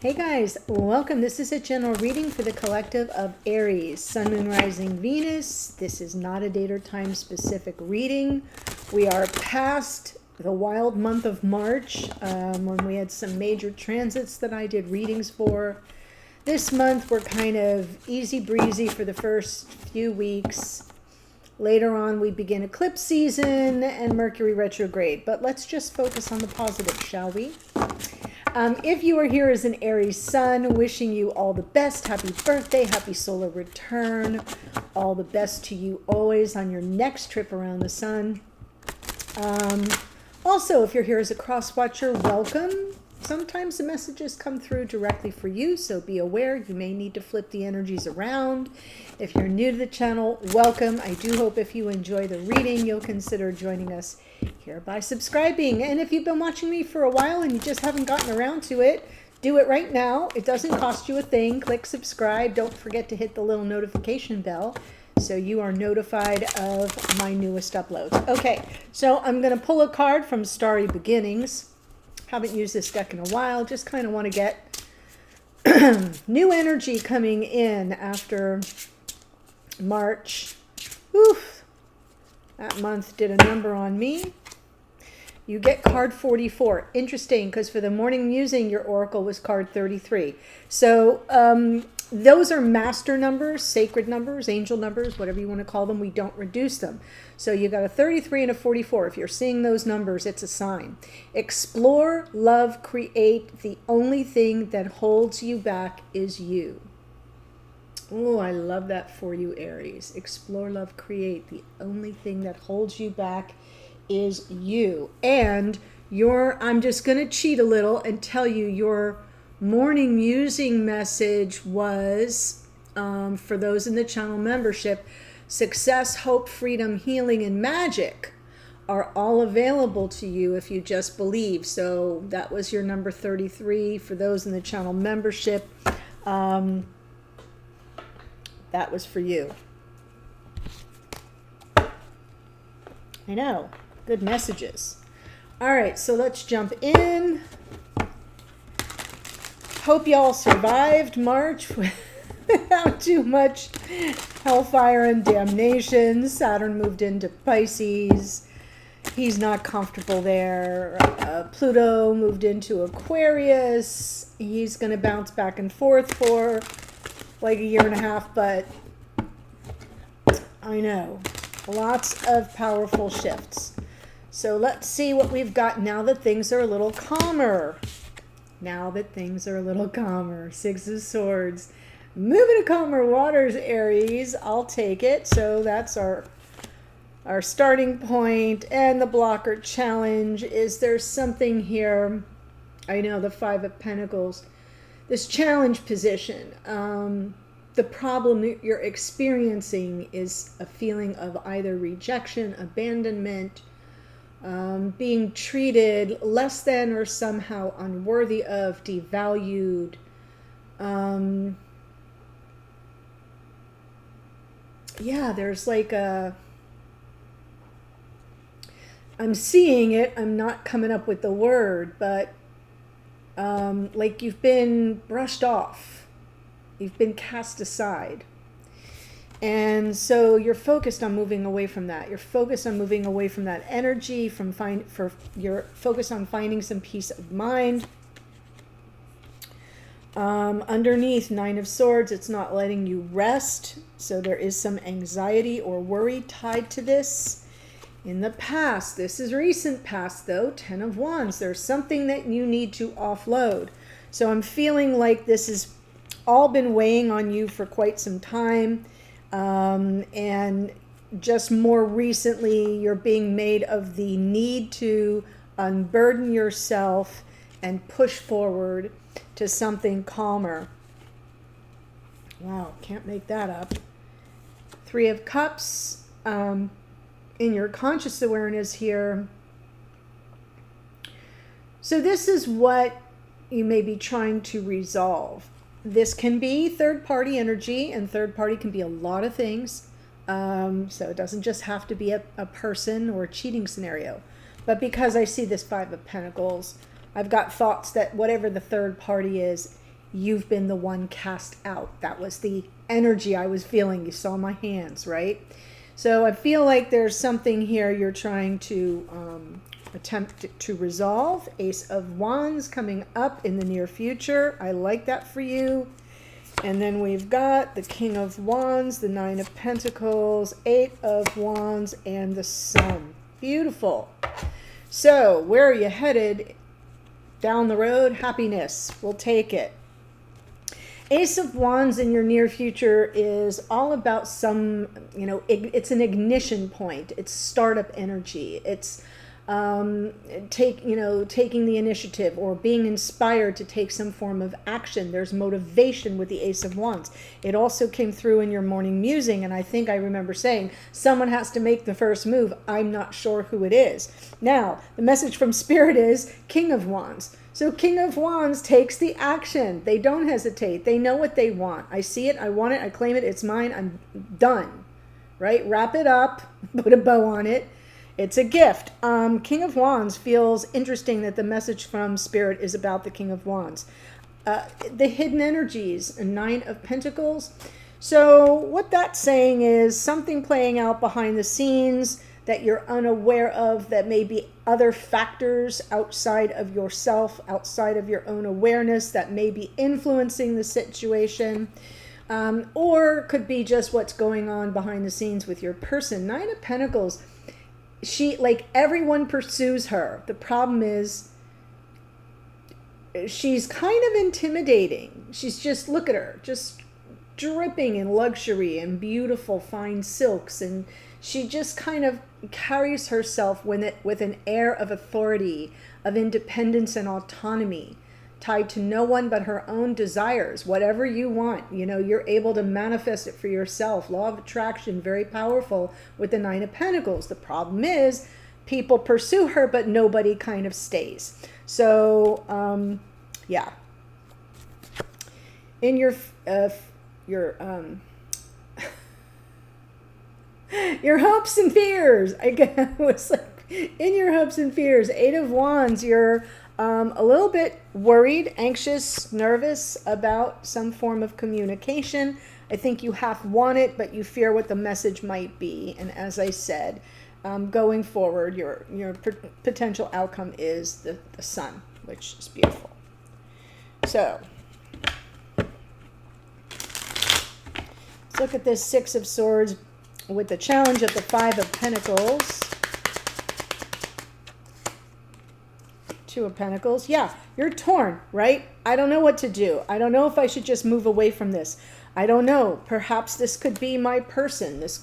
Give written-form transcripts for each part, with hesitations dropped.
Hey guys, welcome. This is a general reading for the collective of Aries, Sun, Moon, Rising, Venus. This is not a date or time specific reading. We are past the wild month of March when we had some major transits that I did readings for. This month we're kind of easy breezy for the first few weeks. Later on we begin eclipse season and Mercury retrograde, but let's just focus on the positive, shall we? If you are here as an Aries sun, wishing you all the best. Happy birthday, happy solar return. All the best to you always on your next trip around the sun. Also, if you're here as a cross watcher, welcome. Sometimes the messages come through directly for you, so be aware. You may need to flip the energies around. If you're new to the channel, welcome. I do hope if you enjoy the reading, you'll consider joining us here by subscribing. And if you've been watching me for a while and you just haven't gotten around to it, do it right now. It doesn't cost you a thing. Click subscribe. Don't forget to hit the little notification bell so you are notified of my newest uploads. Okay, so I'm going to pull a card from Starry Beginnings. Haven't used this deck in a while. Just kind of want to get new energy coming in after March. Oof. That month did a number on me. You get card 44. Interesting, because for the morning musing, your oracle was card 33. So those are master numbers, sacred numbers, angel numbers, whatever you want to call them. We don't reduce them. So you got a 33 and a 44. If you're seeing those numbers, it's a sign. Explore, love, create. The only thing that holds you back is you. Oh, I love that for you, Aries. Explore, love, create. The only thing that holds you back is you. And I'm just going to cheat a little and tell you your morning musing message was, for those in the channel membership, success, hope, freedom, healing, and magic are all available to you if you just believe. So that was your number 33 for those in the channel membership. That was for you. I know. Good messages. All right, so let's jump in. Hope y'all survived March without too much hellfire and damnation. Saturn moved into Pisces. He's not comfortable there. Pluto moved into Aquarius. He's going to bounce back and forth for like a year and a half, but I know. Lots of powerful shifts. So let's see what we've got now that things are a little calmer. Now that things are a little calmer. Six of Swords. Moving to calmer waters, Aries. I'll take it. So that's our starting point. And the blocker challenge is there's something here. I know, the Five of Pentacles. This challenge position. The problem that you're experiencing is a feeling of either rejection, abandonment, being treated less than or somehow unworthy of, devalued. Yeah, there's like I'm seeing it. I'm not coming up with the word, but like you've been brushed off. You've been cast aside. And so you're focused on moving away from that. You're focused on moving away from that energy, you're focused on finding some peace of mind. Underneath, Nine of Swords, it's not letting you rest. So there is some anxiety or worry tied to this. In the past, this is recent past though, Ten of Wands, there's something that you need to offload. So I'm feeling like this has all been weighing on you for quite some time. And just more recently, you're being made of the need to unburden yourself and push forward to something calmer. Wow, can't make that up. Three of Cups, in your conscious awareness here. So this is what you may be trying to resolve. This can be third-party energy, and third-party can be a lot of things. So it doesn't just have to be a person or a cheating scenario. But because I see this Five of Pentacles, I've got thoughts that whatever the third party is, you've been the one cast out. That was the energy I was feeling. You saw my hands, right? So I feel like there's something here you're trying to attempt to resolve. Ace of Wands coming up in the near future. I like that for you. And then we've got the King of Wands, the Nine of Pentacles, Eight of Wands, and the Sun. Beautiful. So where are you headed? Down the road? Happiness. We'll take it. Ace of Wands in your near future is all about some, it's an ignition point. It's startup energy. It's taking the initiative or being inspired to take some form of action. There's motivation with the Ace of Wands. It also came through in your morning musing, and I think I remember saying someone has to make the first move. I'm not sure who it is. Now, the message from Spirit is King of Wands. So King of Wands takes the action. They don't hesitate. They know what they want. I see it. I want it. I claim it. It's mine. I'm done. Right? Wrap it up. Put a bow on it. It's a gift. King of Wands feels interesting that the message from Spirit is about the King of Wands. The hidden energies, a Nine of Pentacles. So what that's saying is something playing out behind the scenes that you're unaware of, that may be other factors outside of yourself, outside of your own awareness, that may be influencing the situation. Or could be just what's going on behind the scenes with your person. Nine of Pentacles, everyone pursues her. The problem is she's kind of intimidating. She's just, look at her, just dripping in luxury and beautiful fine silks, and she just kind of carries herself with an air of authority, of independence and autonomy, tied to no one but her own desires. Whatever you want, you're able to manifest it for yourself. Law of attraction, very powerful with the Nine of Pentacles. The problem is people pursue her, but nobody kind of stays. So, yeah. In your hopes and fears, I was like, in your hopes and fears, Eight of Wands, you're a little bit worried, anxious, nervous about some form of communication. I think you half want it, but you fear what the message might be. And as I said, going forward, your potential outcome is the Sun, which is beautiful. So let's look at this Six of Swords with the challenge of the Five of Pentacles. Two of Pentacles. Yeah, you're torn, right? I don't know what to do. I don't know if I should just move away from this. I don't know. Perhaps this could be my person. This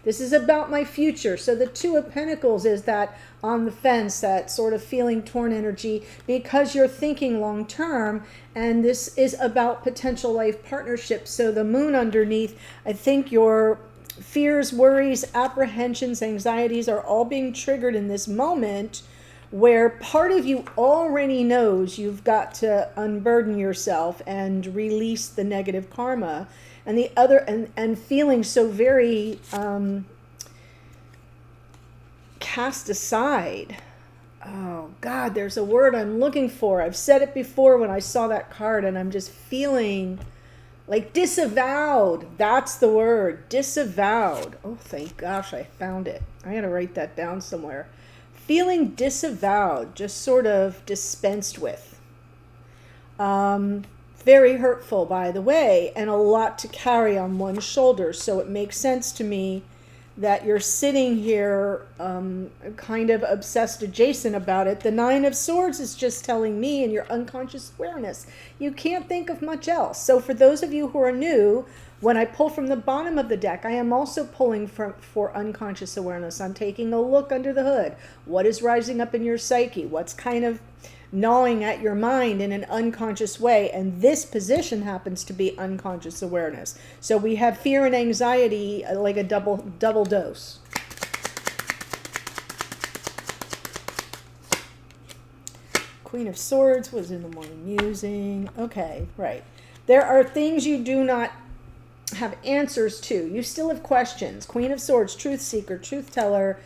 is about my future. So the Two of Pentacles is that on the fence, that sort of feeling torn energy, because you're thinking long term, and this is about potential life partnerships. So the Moon underneath, I think your fears, worries, apprehensions, anxieties are all being triggered in this moment, where part of you already knows you've got to unburden yourself and release the negative karma, and the other, and feeling so very cast aside. Oh God, there's a word I'm looking for. I've said it before when I saw that card, and I'm just feeling like disavowed. That's the word, disavowed. Oh, thank gosh, I found it. I gotta write that down somewhere. Feeling disavowed, just sort of dispensed with. Very hurtful, by the way, and a lot to carry on one's shoulders. So it makes sense to me that you're sitting here kind of obsessed adjacent about it. The Nine of Swords is just telling me in your unconscious awareness, you can't think of much else. So for those of you who are new, when I pull from the bottom of the deck, I am also pulling for unconscious awareness. I'm taking a look under the hood. What is rising up in your psyche? What's kind of gnawing at your mind in an unconscious way? And this position happens to be unconscious awareness. So we have fear and anxiety like a double dose. Queen of Swords was in the morning musing. Okay, right. There are things you do not have answers to. You still have questions. Queen of Swords, truth seeker, truth teller,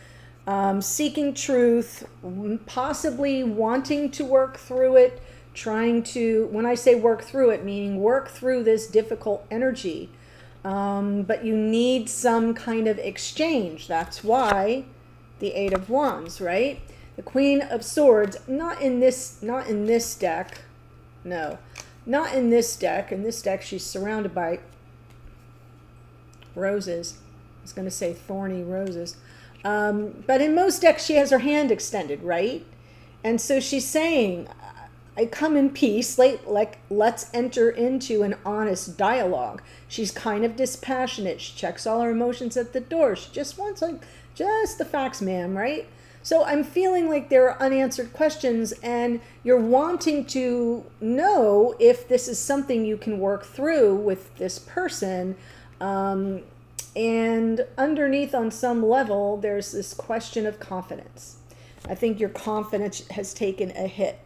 seeking truth, possibly wanting to work through it, trying to, when I say work through it, meaning work through this difficult energy. But you need some kind of exchange. That's why the Eight of Wands, right? The Queen of Swords, not in this deck. No, not in this deck. In this deck, she's surrounded by roses. I was going to say thorny roses. But in most decks, she has her hand extended, right? And so she's saying, I come in peace, like let's enter into an honest dialogue. She's kind of dispassionate. She checks all her emotions at the door. She just wants just the facts, ma'am, right? So I'm feeling like there are unanswered questions and you're wanting to know if this is something you can work through with this person. And underneath on some level, there's this question of confidence. I think your confidence has taken a hit.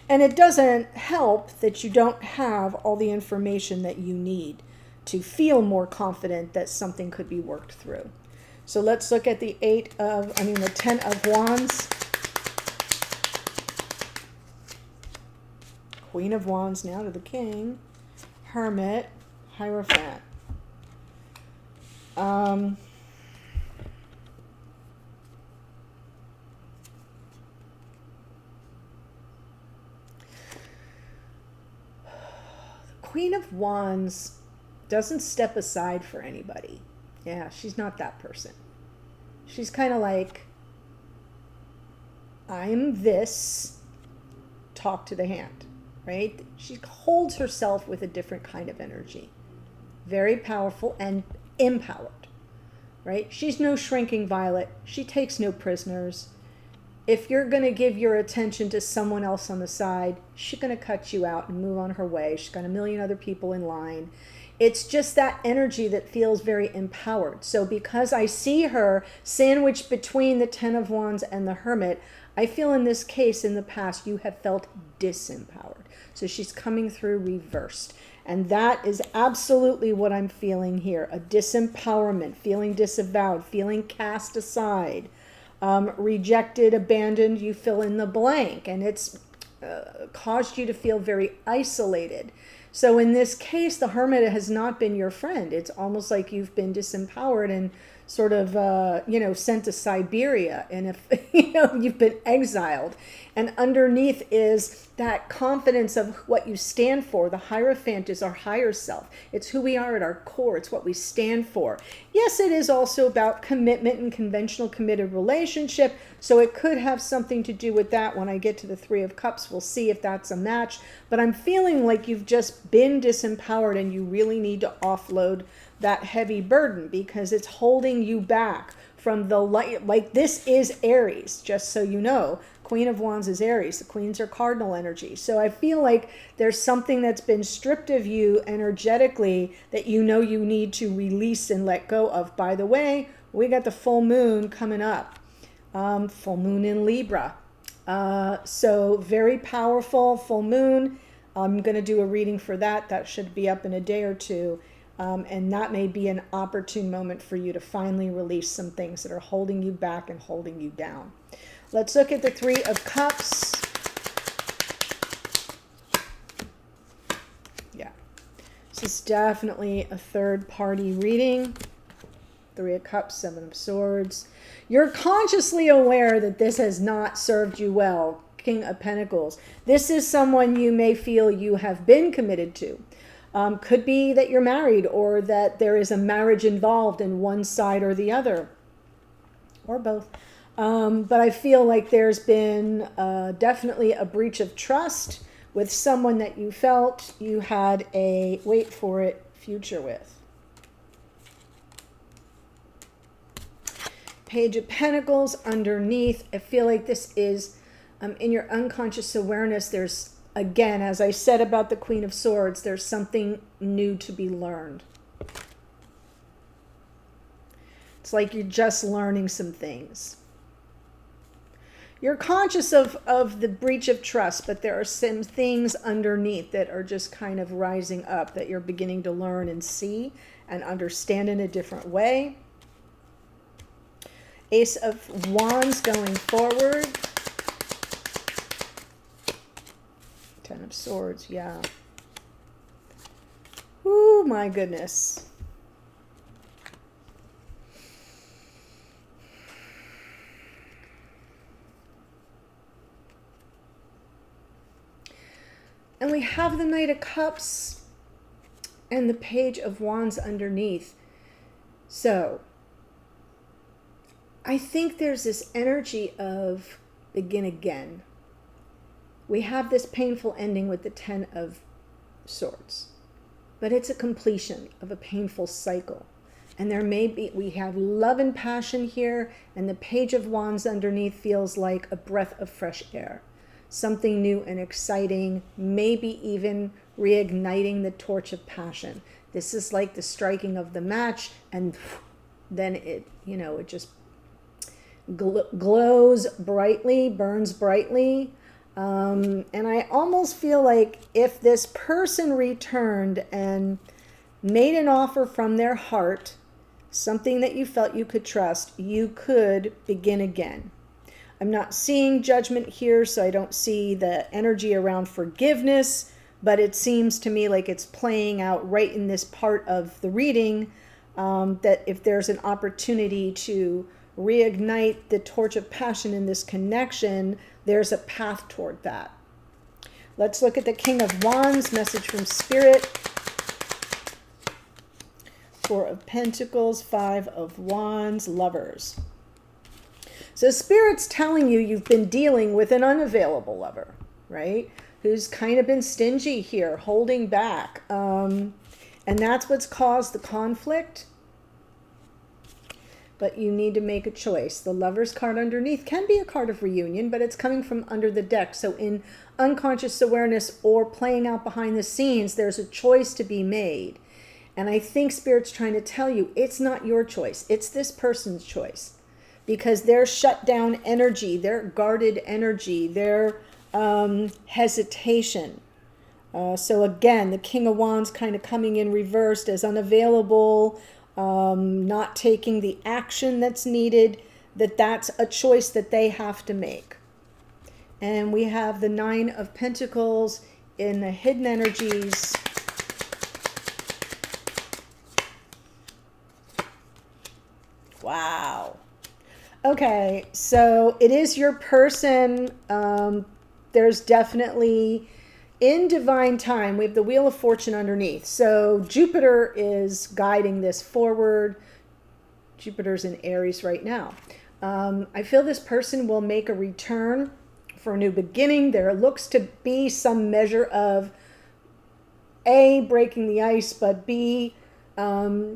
And it doesn't help that you don't have all the information that you need to feel more confident that something could be worked through. So let's look at the the 10 of Wands. Queen of Wands now to the King. Hermit. Hierophant. Queen of Wands doesn't step aside for anybody. Yeah, she's not that person. She's kind of like, I'm this, talk to the hand, right? She holds herself with a different kind of energy. Very powerful and empowered, right? She's no shrinking violet. She takes no prisoners. If you're going to give your attention to someone else on the side, she's going to cut you out and move on her way. She's got a million other people in line. It's just that energy that feels very empowered. So because I see her sandwiched between the 10 of Wands and the Hermit, I feel in this case, in the past, you have felt disempowered. So she's coming through reversed. And that is absolutely what I'm feeling here. A disempowerment, feeling disavowed, feeling cast aside. Rejected, abandoned, you fill in the blank, and it's caused you to feel very isolated. So in this case, the Hermit has not been your friend. It's almost like you've been disempowered and sort of, sent to Siberia. And if, you've been exiled. And underneath is that confidence of what you stand for. The Hierophant is our higher self. It's who we are at our core. It's what we stand for. Yes, it is also about commitment and conventional committed relationship. So it could have something to do with that. When I get to the Three of Cups, we'll see if that's a match. But I'm feeling like you've just been disempowered and you really need to offload that heavy burden because it's holding you back from the light. Like this is Aries, just so you know. Queen of Wands is Aries. The queens are cardinal energy. So I feel like there's something that's been stripped of you energetically that you need to release and let go of. By the way, we got the full moon coming up. Full moon in Libra. So very powerful full moon. I'm going to do a reading for that. That should be up in a day or two. And that may be an opportune moment for you to finally release some things that are holding you back and holding you down. Let's look at the Three of Cups. Yeah, this is definitely a third-party reading. Three of Cups, Seven of Swords. You're consciously aware that this has not served you well. King of Pentacles. This is someone you may feel you have been committed to. Could be that you're married or that there is a marriage involved in one side or the other. Or both. But I feel like there's been definitely a breach of trust with someone that you felt you had a, wait for it, future with. Page of Pentacles underneath. I feel like this is in your unconscious awareness. There's, again, as I said about the Queen of Swords, there's something new to be learned. It's like you're just learning some things. You're conscious of the breach of trust, but there are some things underneath that are just kind of rising up that you're beginning to learn and see and understand in a different way. Ace of Wands going forward. Ten of Swords, yeah. Oh my goodness. And we have the Knight of Cups and the Page of Wands underneath. So I think there's this energy of begin again. We have this painful ending with the Ten of Swords, but it's a completion of a painful cycle. And there may be, we have love and passion here, and the Page of Wands underneath feels like a breath of fresh air. Something new and exciting, maybe even reigniting the torch of passion. This is like the striking of the match, and then it, you know, it just glows brightly, burns brightly. And I almost feel like if this person returned and made an offer from their heart, something that you felt you could trust, you could begin again. I'm not seeing judgment here, so I don't see the energy around forgiveness, but it seems to me like it's playing out right in this part of the reading, that if there's an opportunity to reignite the torch of passion in this connection, there's a path toward that. Let's look at the King of Wands, message from Spirit. Four of Pentacles, Five of Wands, Lovers. So Spirit's telling you you've been dealing with an unavailable lover, right? Who's kind of been stingy here, holding back. And that's what's caused the conflict. But you need to make a choice. The Lover's card underneath can be a card of reunion, but it's coming from under the deck. So in unconscious awareness or playing out behind the scenes, there's a choice to be made. And I think Spirit's trying to tell you it's not your choice. It's this person's choice. Because their shut down energy, their guarded energy, their hesitation. So again, the King of Wands kind of coming in reversed as unavailable, not taking the action that's needed, that's a choice that they have to make. And we have the Nine of Pentacles in the hidden energies. Wow. Okay, so it is your person. There's definitely, in divine time, we have the Wheel of Fortune underneath. So Jupiter is guiding this forward. Jupiter's in Aries right now. I feel this person will make a return for a new beginning. There looks to be some measure of A, breaking the ice, but B,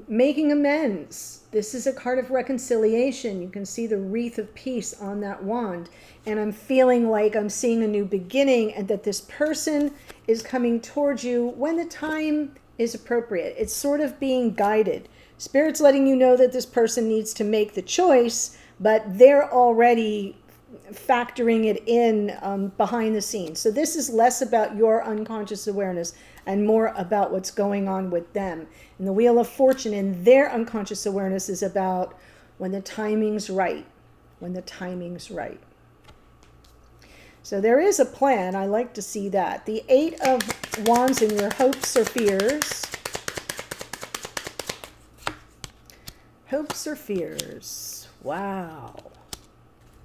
making amends. This is a card of reconciliation. You can see the wreath of peace on that wand. And I'm feeling like I'm seeing a new beginning and that this person is coming towards you when the time is appropriate. It's sort of being guided. Spirit's letting you know that this person needs to make the choice, but they're already factoring it in behind the scenes. So this is less about your unconscious awareness and more about what's going on with them. And the Wheel of Fortune in their unconscious awareness is about when the timing's right. When the timing's right. So there is a plan. I like to see that. The Eight of Wands in your hopes or fears. Hopes or fears. Wow.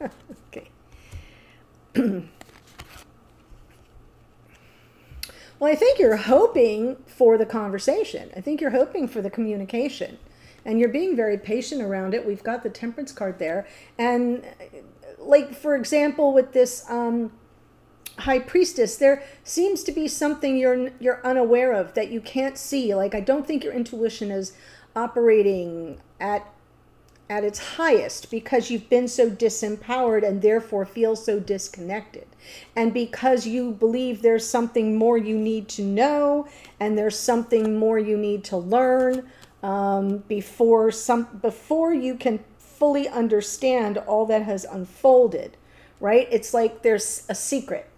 Okay. Well, I think you're hoping for the conversation. I think you're hoping for the communication. And you're being very patient around it. We've got the Temperance card there. And like, for example, with this High Priestess, there seems to be something you're unaware of that you can't see. Like, I don't think your intuition is operating at its highest because you've been so disempowered and therefore feel so disconnected. And because you believe there's something more you need to know and there's something more you need to learn before you can fully understand all that has unfolded, right? It's like there's a secret.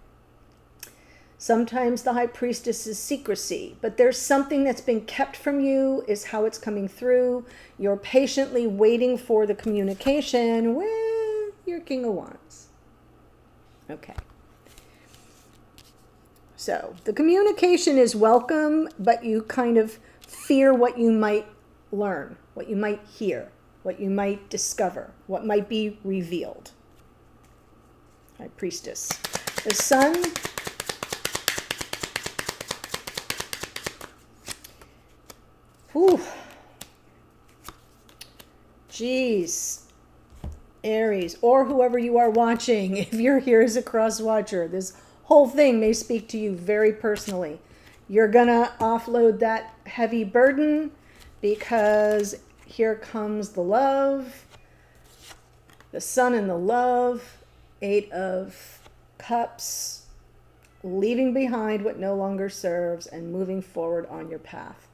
Sometimes the High Priestess is secrecy, but there's something that's been kept from you, is how it's coming through. You're patiently waiting for the communication with your King of Wands. Okay. So the communication is welcome, but you kind of fear what you might learn, what you might hear, what you might discover, what might be revealed. All right, Priestess. The Sun. Whew. Jeez. Aries, or whoever you are watching, if you're here as a cross watcher, this whole thing may speak to you very personally. You're gonna offload that heavy burden because here comes the love, the Sun and the love, 8 of Cups, leaving behind what no longer serves and moving forward on your path.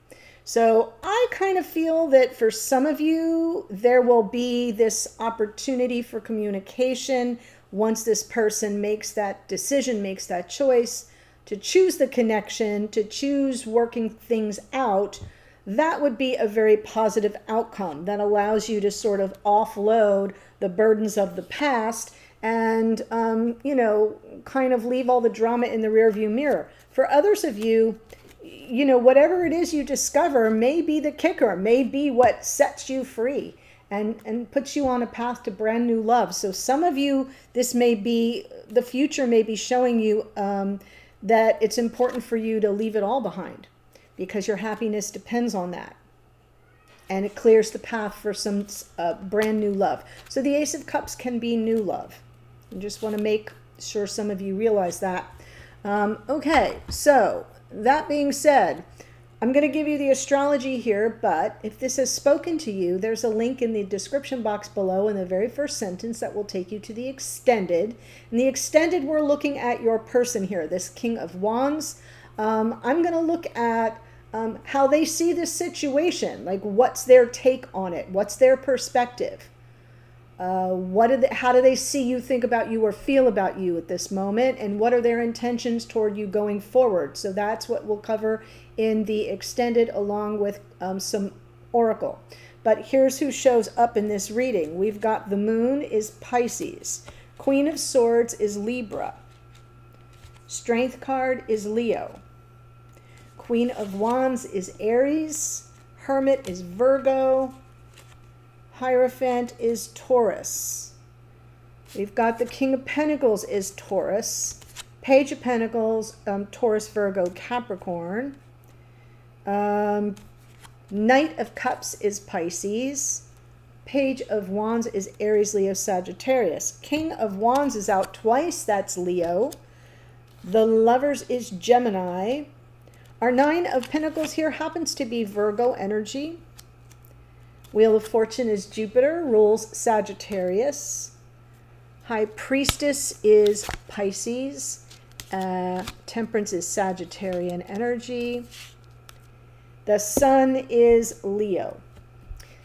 So I kind of feel that for some of you, there will be this opportunity for communication once this person makes that decision, makes that choice to choose the connection, to choose working things out. That would be a very positive outcome that allows you to sort of offload the burdens of the past and, kind of leave all the drama in the rearview mirror. For others of you, whatever it is you discover may be the kicker, may be what sets you free and puts you on a path to brand new love. So some of you, the future may be showing you that it's important for you to leave it all behind because your happiness depends on that. And it clears the path for some brand new love. So the Ace of Cups can be new love. I just want to make sure some of you realize that. Okay, so that being said, I'm going to give you the astrology here, but if this has spoken to you, there's a link in the description box below in the very first sentence that will take you to the extended. In the extended, we're looking at your person here, this King of Wands. I'm going to look at how they see this situation, like what's their take on it, what's their perspective. How do they see you, think about you, or feel about you at this moment? And what are their intentions toward you going forward? So that's what we'll cover in the extended along with some oracle. But here's who shows up in this reading. We've got the Moon is Pisces. Queen of Swords is Libra. Strength card is Leo. Queen of Wands is Aries. Hermit is Virgo. Hierophant is Taurus. We've got the King of Pentacles is Taurus. Page of Pentacles, Taurus, Virgo, Capricorn. Knight of Cups is Pisces. Page of Wands is Aries, Leo, Sagittarius. King of Wands is out twice. That's Leo. The Lovers is Gemini. Our Nine of Pentacles here happens to be Virgo energy. Wheel of Fortune is Jupiter, rules Sagittarius. High Priestess is Pisces. Temperance is Sagittarian energy. The Sun is Leo.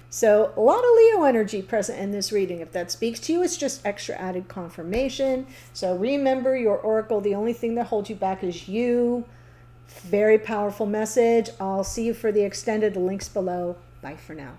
So a lot of Leo energy present in this reading. If that speaks to you, it's just extra added confirmation. So remember your oracle, the only thing that holds you back is you. Very powerful message. I'll see you for the extended. The link's below. Bye for now.